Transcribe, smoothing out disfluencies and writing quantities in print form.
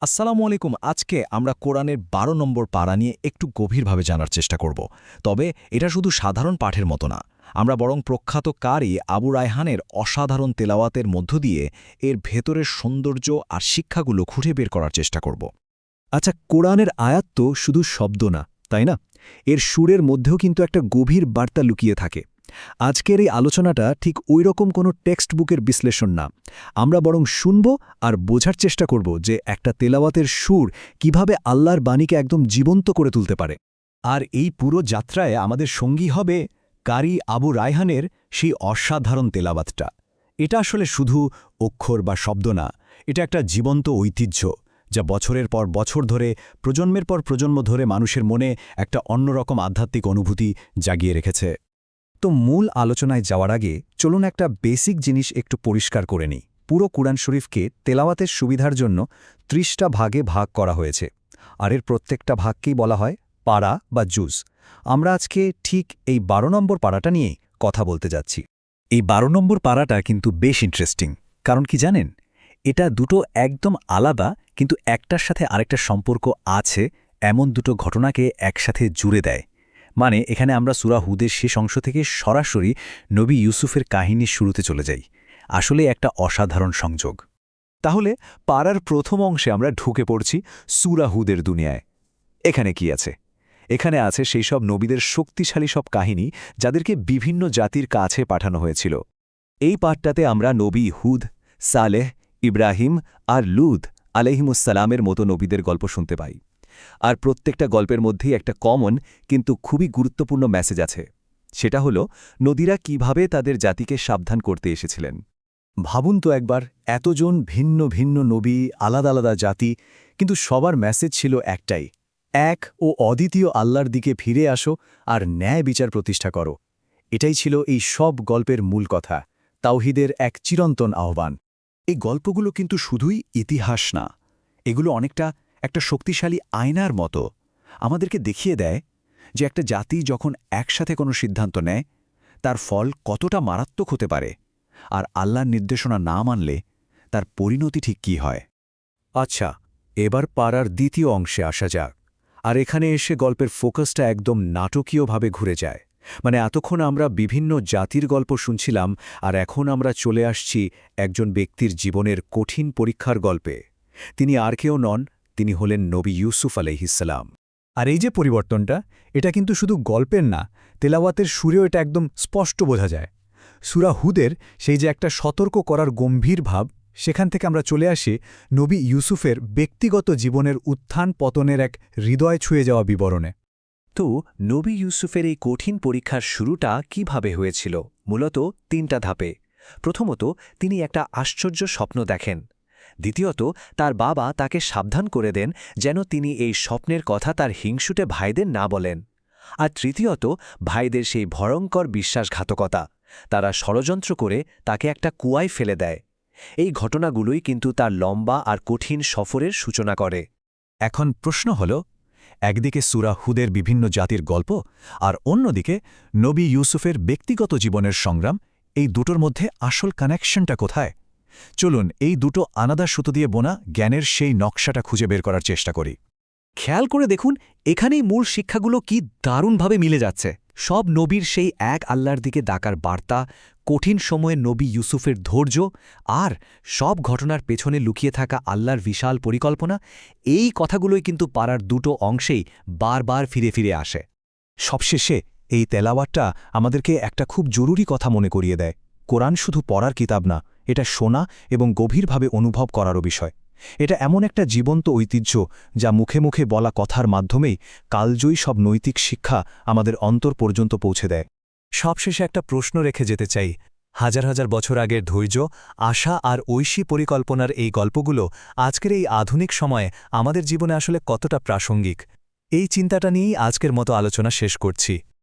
আসসালামু আলাইকুম। আজকে আমরা কোরআনের ১২ নম্বর পারা নিয়ে একটু গভীরভাবে জানার চেষ্টা করব। তবে এটা শুধু সাধারণ পাঠের মতো না। আমরা বরং প্রখ্যাত কারি আবু রায়হানের অসাধারণ তেলাওয়াতের মধ্য দিয়ে এর ভেতরের সৌন্দর্য আর শিক্ষাগুলো খুঁজে বের করার চেষ্টা করব। আচ্ছা, কোরআনের আয়াত তো শুধু শব্দ না, তাই না? এর সুরের মধ্যেও কিন্তু একটা গভীর বার্তা লুকিয়ে থাকে। আজকের এই আলোচনাটা ঠিক ওইরকম কোনো টেক্সট বুকের বিশ্লেষণ না। আমরা বরং শুনব আর বোঝার চেষ্টা করব যে একটা তেলাওয়াতের সুর কিভাবে আল্লাহর বাণীকে একদম জীবন্ত করে তুলতে পারে। আর এই পুরো যাত্রায় আমাদের সঙ্গী হবে কারি আবু রায়হানের সেই অসাধারণ তেলাওয়াতটা। এটা আসলে শুধু অক্ষর বা শব্দ না, এটা একটা জীবন্ত ঐতিহ্য যা বছরের পর বছর ধরে, প্রজন্মের পর প্রজন্ম ধরে মানুষের মনে একটা অন্যরকম আধ্যাত্মিক অনুভূতি জাগিয়ে রেখেছে। তো মূল আলোচনায় যাওয়ার আগে চলুন একটা বেসিক জিনিস একটু পরিষ্কার করে নিই। পুরো কুরআন শরীফকে তেলাওয়াতের সুবিধার জন্য ৩০টা ভাগে ভাগ করা হয়েছে, আর এর প্রত্যেকটা ভাগকেই বলা হয় পারা বা জুজ। আমরা আজকে ঠিক এই ১২ নম্বর পারাটা নিয়েই কথা বলতে যাচ্ছি। এই ১২ নম্বর পারাটা কিন্তু বেশ ইন্টারেস্টিং, কারণ কি জানেন, এটা দুটো একদম আলাদা কিন্তু একটার সাথে আরেকটা সম্পর্ক আছে এমন দুটো ঘটনাকে একসাথে জুড়ে দেয়। মানে এখানে আমরা সূরা হুদের শেষ অংশ থেকে সরাসরি নবী ইউসুফের কাহিনীর শুরুতে চলে যাই। আসলে একটা অসাধারণ সংযোগ। তাহলে পাড়ার প্রথম অংশে আমরা ঢুকে পড়ছি সূরা হুদের দুনিয়ায়। এখানে কি আছে? এখানে আছে সেই সব নবীদের শক্তিশালী সব কাহিনী যাদেরকে বিভিন্ন জাতির কাছে পাঠানো হয়েছিল। এই পাঠটাতে আমরা নবী হুদ, সালেহ, ইব্রাহিম আর লুদ আলাইহিমুসসালামের মতো নবীদের গল্প শুনতে পাই। আর প্রত্যেকটা গল্পের মধ্যেই একটা কমন কিন্তু খুবই গুরুত্বপূর্ণ মেসেজ আছে। সেটা হলো নদীরা কিভাবে তাদের জাতিকে সাবধান করতে এসেছিলেন। ভাবুন তো একবার, এতজন ভিন্ন ভিন্ন নবী, আলাদা আলাদা জাতি, কিন্তু সবার মেসেজ ছিল একটাই, এক ও অদ্বিতীয় আল্লাহর দিকে ফিরে আসো আর ন্যায় বিচার প্রতিষ্ঠা করো। এটাই ছিল এই সব গল্পের মূল কথা, তাওহীদের এক চিরন্তন আহ্বান। এই গল্পগুলো কিন্তু শুধুই ইতিহাস না, এগুলো অনেকটা একটা শক্তিশালী আয়নার মতো। আমাদেরকে দেখিয়ে দেয় যে একটা জাতি যখন একসাথে কোনো সিদ্ধান্ত নেয় তার ফল কতটা মারাত্মক হতে পারে, আর আল্লাহর নির্দেশনা না মানলে তার পরিণতি ঠিক কী হয়। আচ্ছা, এবার পাড়ার দ্বিতীয় অংশে আসা যাক। আর এখানে এসে গল্পের ফোকাসটা একদম নাটকীয়ভাবে ঘুরে যায়। মানে এতক্ষণ আমরা বিভিন্ন জাতির গল্প শুনছিলাম, আর এখন আমরা চলে আসছি একজন ব্যক্তির জীবনের কঠিন পরীক্ষার গল্পে। তিনি আর কেউ নন, তিনি হলেন নবী ইউসুফ আলাইহিসসালাম। আর এই যে পরিবর্তনটা, এটা কিন্তু শুধু গল্পের না, তেলাওয়াতের সুরেও এটা একদম স্পষ্ট বোঝা যায়। সূরা হুদের সেই যে একটা সতর্ক করার গম্ভীর ভাব, সেখান থেকে আমরা চলে আসি নবী ইউসুফের ব্যক্তিগত জীবনের উত্থান পতনের এক হৃদয় ছুঁয়ে যাওয়া বিবরণে। তো নবী ইউসুফের এই কঠিন পরীক্ষার শুরুটা কিভাবে হয়েছিল? মূলত ৩টা ধাপে। প্রথমত, তিনি একটা আশ্চর্য স্বপ্ন দেখেন। দ্বিতীয়ত, তার বাবা তাকে সাবধান করে দেন যেন তিনি এই স্বপ্নের কথা তার হিংসুটে ভাইদের না বলেন। আর তৃতীয়ত, ভাইদের সেই ভয়ঙ্কর বিশ্বাসঘাতকতা, তারা ষড়যন্ত্র করে তাকে একটা কুয়ায় ফেলে দেয়। এই ঘটনাগুলোই কিন্তু তার লম্বা আর কঠিন সফরের সূচনা করে। এখন প্রশ্ন হল, একদিকে সূরা হুদের বিভিন্ন জাতির গল্প, আর অন্যদিকে নবী ইউসুফের ব্যক্তিগত জীবনের সংগ্রাম। এই দুটোর মধ্যে আসল কানেকশনটা কোথায়? চলুন এই দুটো আলাদা সুতো দিয়ে বোনা জ্ঞানের সেই নকশাটা খুঁজে বের করার চেষ্টা করি। খেয়াল করে দেখুন, এখানেই মূল শিক্ষাগুলো কি দারুণভাবে মিলে যাচ্ছে। সব নবীর সেই এক আল্লাহর দিকে ডাকার বার্তা, কঠিন সময়ে নবী ইউসুফের ধৈর্য, আর সব ঘটনার পেছনে লুকিয়ে থাকা আল্লাহর বিশাল পরিকল্পনা, এই কথাগুলোই কিন্তু পাড়ার দুটো অংশেই বারবার ফিরে ফিরে আসে। সবশেষে এই তেলাওয়াতটা আমাদেরকে একটা খুব জরুরি কথা মনে করিয়ে দেয়। কোরআন শুধু পড়ার কিতাব না, এটা শোনা এবং গভীরভাবে অনুভব করারও বিষয়। এটা এমন একটা জীবন্ত ঐতিহ্য যা মুখে মুখে বলা কথার মাধ্যমেই কালজয়ী সব নৈতিক শিক্ষা আমাদের অন্তর পর্যন্ত পৌঁছে দেয়। সবশেষে একটা প্রশ্ন রেখে যেতে চাই, হাজার হাজার বছর আগের ধৈর্য, আশা আর ঐশী পরিকল্পনার এই গল্পগুলো আজকের এই আধুনিক সময়ে আমাদের জীবনে আসলে কতটা প্রাসঙ্গিক? এই চিন্তাটা নিয়েই আজকের মতো আলোচনা শেষ করছি।